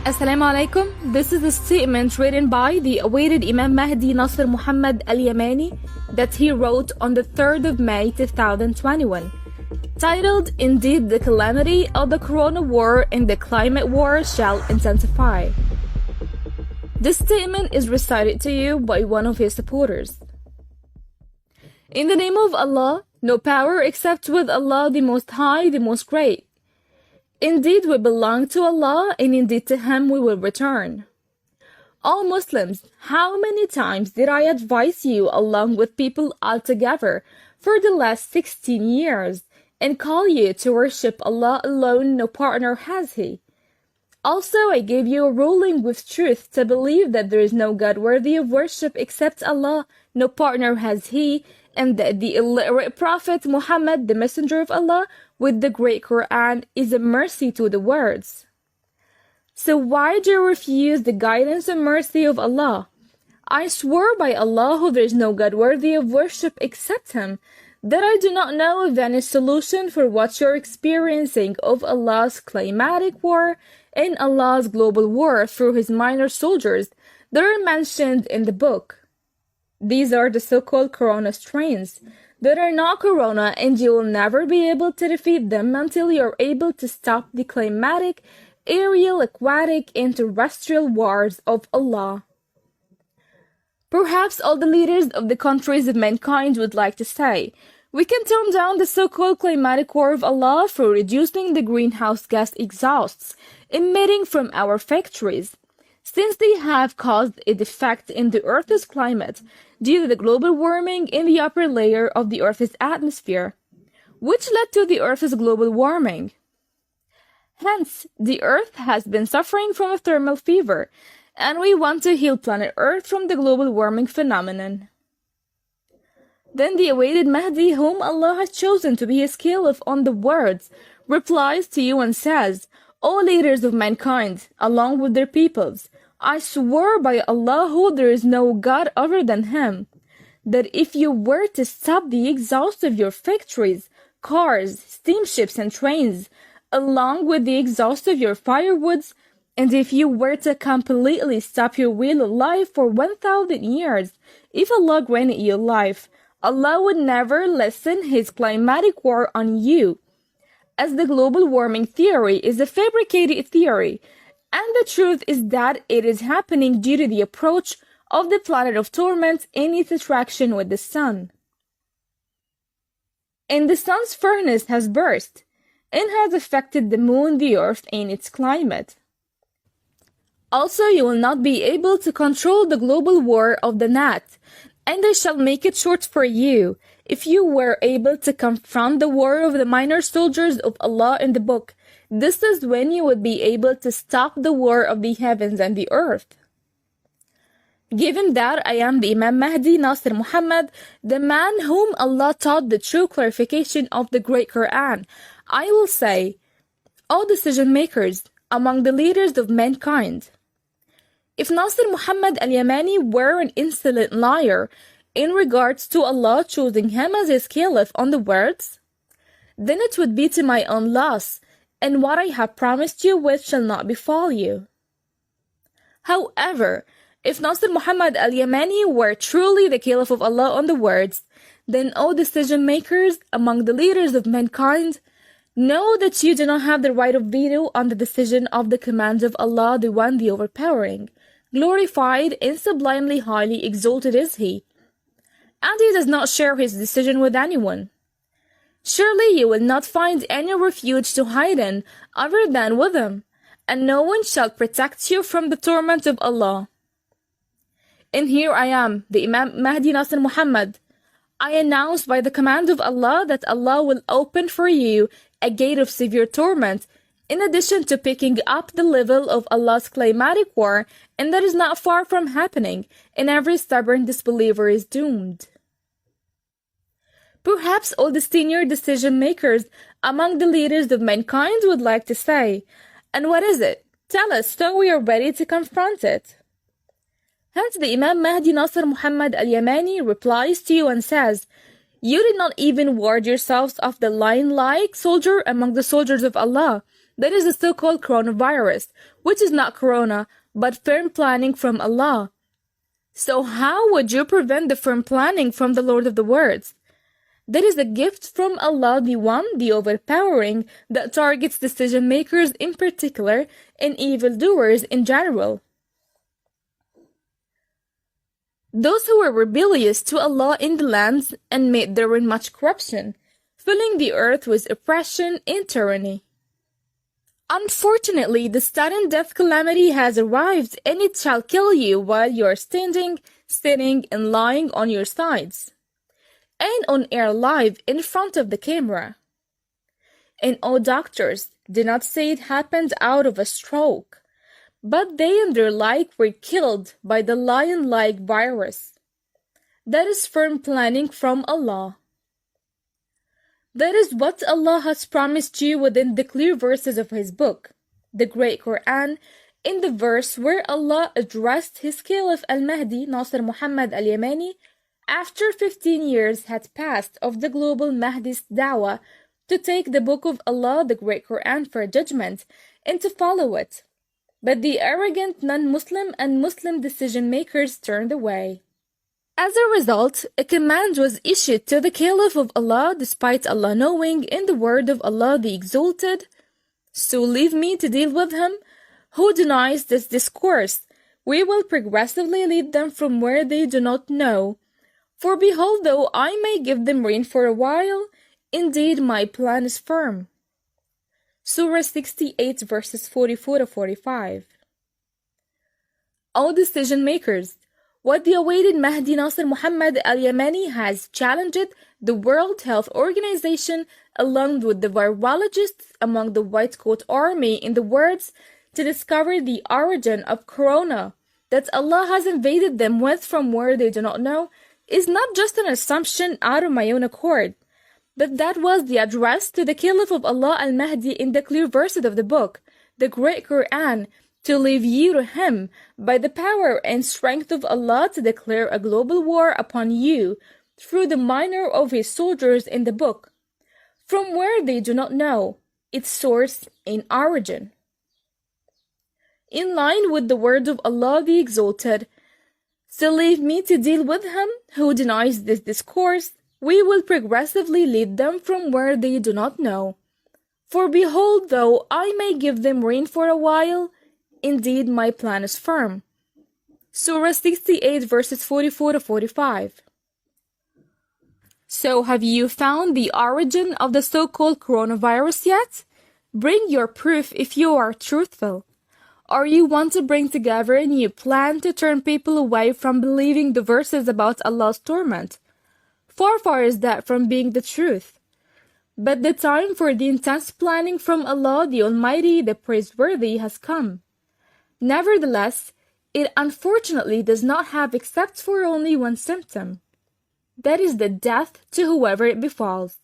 Assalamu alaikum. This is a statement written by the awaited Imam Nasser Mohammed Al-Yemeni that he wrote on the 3rd of May 2021, titled, "Indeed the calamity of the Corona War and the climate war shall intensify." This statement is recited to you by one of his supporters. In the name of Allah, no power except with Allah the Most High, the Most Great. Indeed, we belong to Allah, and indeed to Him we will return. All Muslims, how many times did I advise you along with people altogether for the last 16 years and call you to worship Allah alone, no partner has He? Also, I gave you a ruling with truth to believe that there is no God worthy of worship except Allah, no partner has He, and that the illiterate Prophet Muhammad, the Messenger of Allah, with the great Quran, is a mercy to the worlds. So why do you refuse the guidance and mercy of Allah? I swear by Allah, who there is no God worthy of worship except Him, that I do not know of any solution for what you're experiencing of Allah's climatic war and Allah's global war through His minor soldiers that are mentioned in the book. These are the so-called Corona strains that are not Corona, and you will never be able to defeat them until you are able to stop the climatic, aerial, aquatic, and terrestrial wars of Allah. Perhaps all the leaders of the countries of mankind would like to say, we can tone down the so-called climatic war of Allah through reducing the greenhouse gas exhausts emitting from our factories, since they have caused a defect in the Earth's climate due to the global warming in the upper layer of the Earth's atmosphere, which led to the Earth's global warming. Hence, the Earth has been suffering from a thermal fever, and we want to heal planet Earth from the global warming phenomenon. Then the awaited Mahdi, whom Allah has chosen to be His caliph on the words, replies to you and says, O leaders of mankind, along with their peoples, I swear by Allah, who there is no God other than Him, that if you were to stop the exhaust of your factories, cars, steamships, and trains, along with the exhaust of your firewoods, and if you were to completely stop your wheel of life for 1,000 years, if Allah granted you life, Allah would never lessen His climatic war on you, as the global warming theory is a fabricated theory, and the truth is that it is happening due to the approach of the Planet of Torment in its attraction with the Sun. And the Sun's furnace has burst, and has affected the Moon, the Earth, and its climate. Also, you will not be able to control the global war of the gnat, and I shall make it short for you. If you were able to confront the war of the minor soldiers of Allah in the book, this is when you would be able to stop the war of the heavens and the earth. Given that I am the Imam Nasser Mohammed, the man whom Allah taught the true clarification of the great Quran, I will say, O decision makers among the leaders of mankind, if Nasser Mohammed Al-Yemeni were an insolent liar in regards to Allah choosing him as His caliph on the words, then it would be to my own loss, and what I have promised you with shall not befall you. However, if Nasser Mohammed Al-Yemeni were truly the caliph of Allah on the words, then O decision makers among the leaders of mankind, know that you do not have the right of veto on the decision of the commands of Allah, the One, the Overpowering. Glorified and sublimely highly exalted is He, and He does not share His decision with anyone. Surely you will not find any refuge to hide in other than with Him, and no one shall protect you from the torment of Allah. And here I am, the Imam Nasser Mohammed. I announce by the command of Allah that Allah will open for you a gate of severe torment, in addition to picking up the level of Allah's climatic war, and that is not far from happening, and every stubborn disbeliever is doomed. Perhaps all the senior decision makers among the leaders of mankind would like to say, and what is it? Tell us so we are ready to confront it. Hence the Imam Nasser Mohammed Al-Yemeni replies to you and says, you did not even ward yourselves off the lion-like soldier among the soldiers of Allah, That is the so-called coronavirus, which is not corona, but firm planning from Allah. So how would you prevent the firm planning from the Lord of the Words? That is a gift from Allah, the One, the Overpowering, that targets decision makers in particular and evildoers in general. Those who were rebellious to Allah in the lands and made therein much corruption, filling the earth with oppression and tyranny. Unfortunately, the sudden death calamity has arrived, and it shall kill you while you are standing, sitting, and lying on your sides, and on air live in front of the camera. And all doctors did not say it happened out of a stroke, but they and their like were killed by the lion-like virus. That is firm planning from Allah. That is what Allah has promised you within the clear verses of His book, the Great Quran, in the verse where Allah addressed His Caliph Al-Mahdi Nasser Mohammed Al-Yemeni after 15 years had passed of the global Mahdist da'wah to take the book of Allah, the Great Quran, for judgment and to follow it. But the arrogant non-Muslim and Muslim decision-makers turned away. As a result, a command was issued to the Caliph of Allah, despite Allah knowing in the word of Allah the Exalted, "So leave me to deal with him who denies this discourse. We will progressively lead them from where they do not know. For behold, though I may give them rain for a while, indeed my plan is firm." Surah 68 verses 44 to 45. All decision makers, what the awaited Mahdi Nasser Mohammed Al-Yemeni has challenged the World Health Organization along with the virologists among the White Coat Army in the words to discover the origin of corona that Allah has invaded them with from where they do not know is not just an assumption out of my own accord, but that was the address to the Caliph of Allah Al-Mahdi in the clear verses of the book, the Great Quran, to leave you to him by the power and strength of Allah to declare a global war upon you through the minor of his soldiers in the book, from where they do not know its source and origin. In line with the word of Allah the Exalted, "So leave me to deal with him who denies this discourse. We will progressively lead them from where they do not know. For behold, though I may give them rain for a while, indeed my plan is firm." Surah 68 verses 44 to 45. So have you found the origin of the so-called coronavirus yet? Bring your proof if you are truthful. Or you want to bring together a new plan to turn people away from believing the verses about Allah's torment? Far is that from being the truth. But the time for the intense planning from Allah the Almighty, the Praiseworthy, has come. Nevertheless, it unfortunately does not have except for only one symptom. That is the death to whoever it befalls.